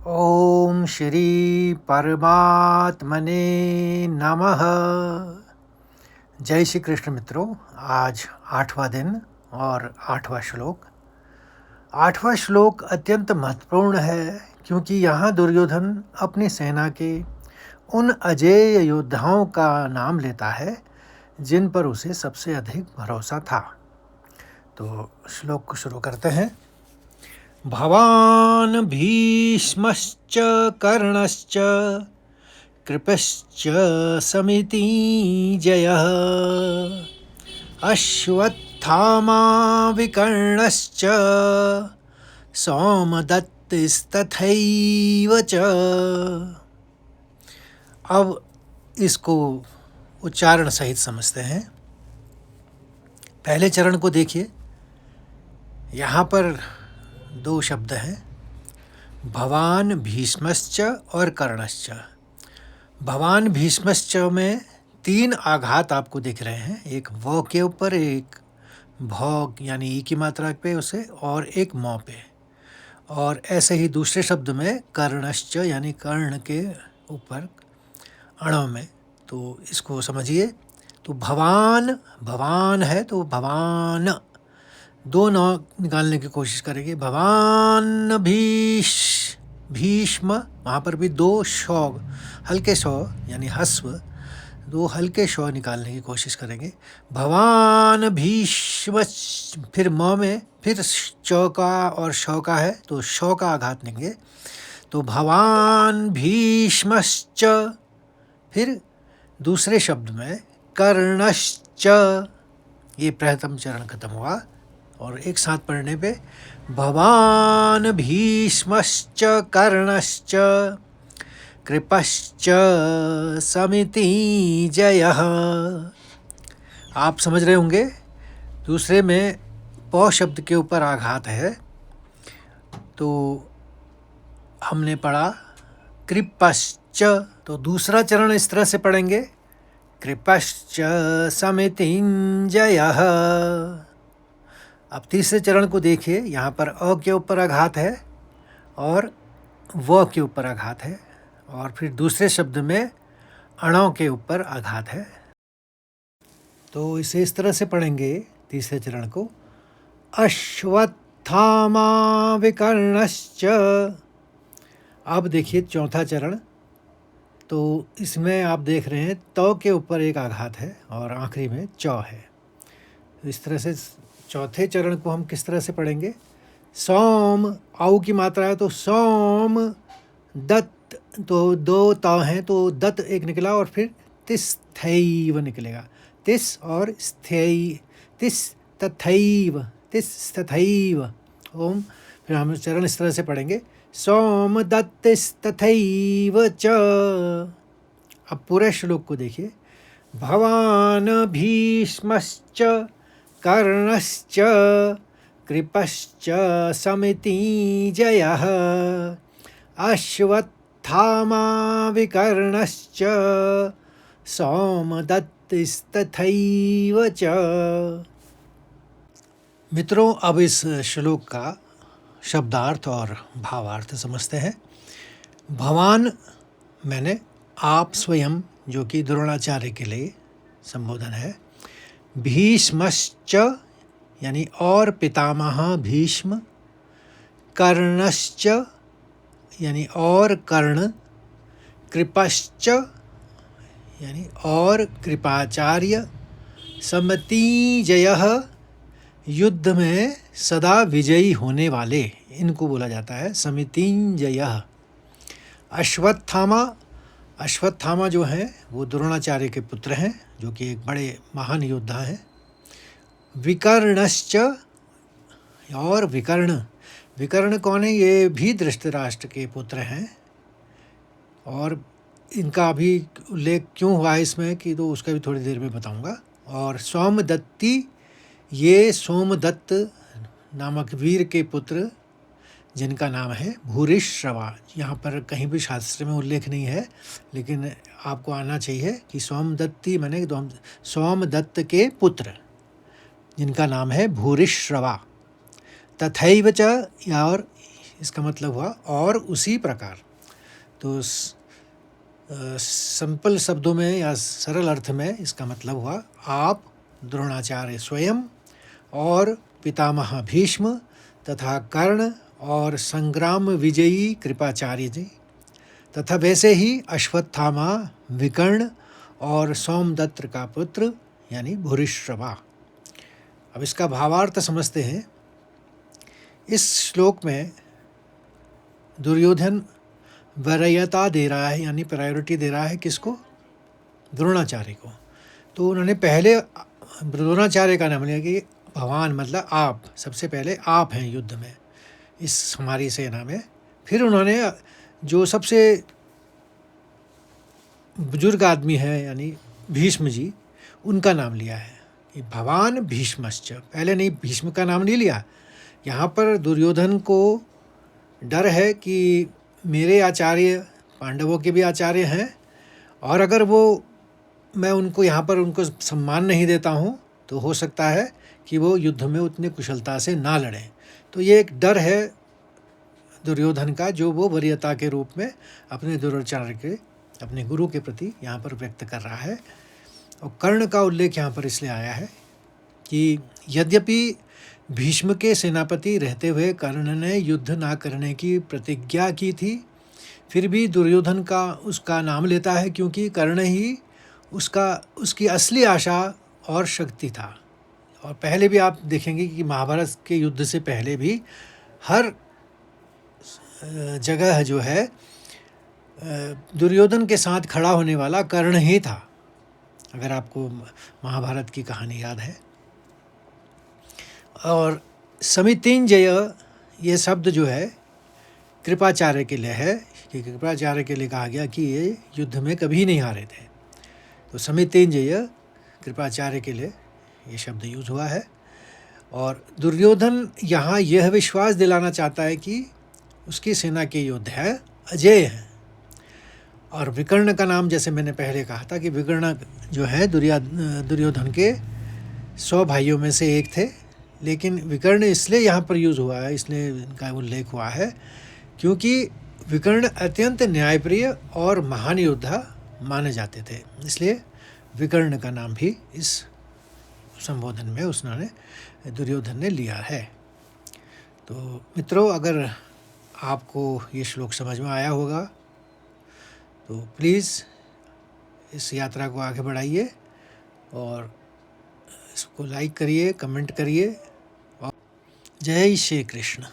ओम श्री परमात्मने नमः। जय श्री कृष्ण मित्रों। आज 8वां दिन और 8वां श्लोक। 8वां श्लोक अत्यंत महत्वपूर्ण है क्योंकि यहाँ दुर्योधन अपनी सेना के उन अजेय योद्धाओं का नाम लेता है जिन पर उसे सबसे अधिक भरोसा था। तो श्लोक को शुरू करते हैं। भवान् भीष्मश्च कर्णश्च कृपश्च समितिञ्जयः अश्वत्थामा विकर्णश्च सौमदत्तिस्तथैव च। अब इसको उच्चारण सहित समझते हैं। पहले चरण को देखिए, यहाँ पर दो शब्द हैं, भवान भीष्मश्च और कर्णश्च। भवान भीष्मश्च में 3 आघात आपको दिख रहे हैं, एक व के ऊपर, एक भ यानी ई की मात्रा पे उसे, और एक म पे। और ऐसे ही दूसरे शब्द में कर्णश्च यानी कर्ण के ऊपर अणों में। तो इसको समझिए। तो भवान भवान है तो भवान, 2 नौ निकालने की कोशिश करेंगे। भवान भीष्म, वहाँ पर भी 2 शौ, हल्के शौ यानी हस्व, 2 हल्के शौ निकालने की कोशिश करेंगे। भवान भीष्म, फिर म में फिर च का और शौ का है तो शौ का आघात लेंगे। तो भवान भीष्मश्च, फिर दूसरे शब्द में कर्णश्च, ये प्रथम चरण खत्म हुआ। और एक साथ पढ़ने पे भवान भीष्मश्च कर्णश्च कृपश्च समितिञ्जयः। आप समझ रहे होंगे, दूसरे में प शब्द के ऊपर आघात है तो हमने पढ़ा कृपश्च, तो दूसरा चरण इस तरह से पढ़ेंगे, कृपश्च समितिञ्जयः। अब तीसरे चरण को देखिए, यहाँ पर अ के ऊपर आघात है और व के ऊपर आघात है, और फिर दूसरे शब्द में अणों के ऊपर आघात है। तो इसे इस तरह से पढ़ेंगे तीसरे चरण को, अश्वत्थामा विकर्णश्च। अब देखिए चौथा चरण, तो इसमें आप देख रहे हैं त के ऊपर एक आघात है और आखिरी में च है। तो इस तरह से चौथे चरण को हम किस तरह से पढ़ेंगे, सोम, औ की मात्रा है तो सोम दत्त, तो 2 त हैं तो दत्त एक निकला और फिर तिस्थैव निकलेगा, तिस और स्थै, तिस तथैव ओम। फिर हम चरण इस तरह से पढ़ेंगे, सोम दत्तिस्तथैव च। अब पूरे श्लोक को देखिए, भवान भीष्मश्च कर्णश्च कृपश्च समितिञ्जयः अश्वत्थामा विकर्णश्च सौमदत्तिस्तथैव च। मित्रों, अब इस श्लोक का शब्दार्थ और भावार्थ समझते हैं। भवान मैंने आप स्वयं, जो कि द्रोणाचार्य के लिए संबोधन है। भीष्मश्च यानी और पितामह भीष्म, कर्णश्च यानी और कर्ण, कृपश्च यानी और कृपाचार्य, समितिञ्जयः युद्ध में सदा विजयी होने वाले, इनको बोला जाता है समितिञ्जयः। अश्वत्थामा, अश्वत्थामा जो हैं वो द्रोणाचार्य के पुत्र हैं, जो कि एक बड़े महान योद्धा हैं। विकर्णश्च, और विकर्ण, विकर्ण कौन है, ये भी धृतराष्ट्र के पुत्र हैं। और इनका अभी उल्लेख क्यों हुआ है इसमें कि तो उसका भी थोड़ी देर में बताऊंगा। और सोमदत्ती, ये सोमदत्त नामक वीर के पुत्र जिनका नाम है भूरिश्रवा। यहाँ पर कहीं भी शास्त्र में उल्लेख नहीं है, लेकिन आपको आना चाहिए कि सोमदत्ती मैंने सोमदत्त के पुत्र जिनका नाम है भूरिश्रवा। तथैव च, और इसका मतलब हुआ और उसी प्रकार। तो सिंपल शब्दों में या सरल अर्थ में इसका मतलब हुआ आप द्रोणाचार्य स्वयं और पितामह भीष्म तथा कर्ण और संग्राम विजयी कृपाचार्य जी तथा वैसे ही अश्वत्थामा, विकर्ण और सोमदत्त का पुत्र यानी भूरिश्रवा। अब इसका भावार्थ समझते हैं। इस श्लोक में दुर्योधन वरीयता दे रहा है, यानी प्रायोरिटी दे रहा है किसको? द्रोणाचार्य को। तो उन्होंने पहले द्रोणाचार्य का नाम लिया कि भगवान मतलब आप, सबसे पहले आप हैं युद्ध में इस हमारी सेना में। फिर उन्होंने जो सबसे बुजुर्ग आदमी है यानी भीष्म जी, उनका नाम लिया है कि भवान भीष्मश्च। पहले नहीं, भीष्म का नाम नहीं लिया। यहाँ पर दुर्योधन को डर है कि मेरे आचार्य पांडवों के भी आचार्य हैं और अगर मैं उनको यहाँ पर उनको सम्मान नहीं देता हूँ तो हो सकता है कि वो युद्ध में उतनी कुशलता से ना लड़ें। तो ये एक डर है दुर्योधन का, जो वो वरीयता के रूप में अपने दुराचार्य के, अपने गुरु के प्रति यहाँ पर व्यक्त कर रहा है। और कर्ण का उल्लेख यहाँ पर इसलिए आया है कि यद्यपि भीष्म के सेनापति रहते हुए कर्ण ने युद्ध ना करने की प्रतिज्ञा की थी, फिर भी दुर्योधन का उसका नाम लेता है क्योंकि कर्ण ही उसकी असली आशा और शक्ति था। और पहले भी आप देखेंगे कि महाभारत के युद्ध से पहले भी हर जगह जो है दुर्योधन के साथ खड़ा होने वाला कर्ण ही था, अगर आपको महाभारत की कहानी याद है। और समितिंजय ये शब्द जो है कृपाचार्य के लिए है, कि कृपाचार्य के लिए कहा गया कि ये युद्ध में कभी नहीं हारे थे। तो समितिंजय कृपाचार्य के लिए ये शब्द यूज हुआ है। और दुर्योधन यहाँ यह विश्वास दिलाना चाहता है कि उसकी सेना के योद्धा है अजय हैं। और विकर्ण का नाम, जैसे मैंने पहले कहा था कि विकर्ण जो है दुर्योधन के 100 भाइयों में से एक थे, लेकिन विकर्ण इसलिए यहाँ पर यूज़ हुआ है, इसलिए इनका उल्लेख हुआ है क्योंकि विकर्ण अत्यंत न्यायप्रिय और महान योद्धा माने जाते थे, इसलिए विकर्ण का नाम भी इस संबोधन में उसने दुर्योधन ने लिया है। तो मित्रों, अगर आपको ये श्लोक समझ में आया होगा तो प्लीज़ इस यात्रा को आगे बढ़ाइए और इसको लाइक करिए, कमेंट करिए। और जय श्री कृष्ण।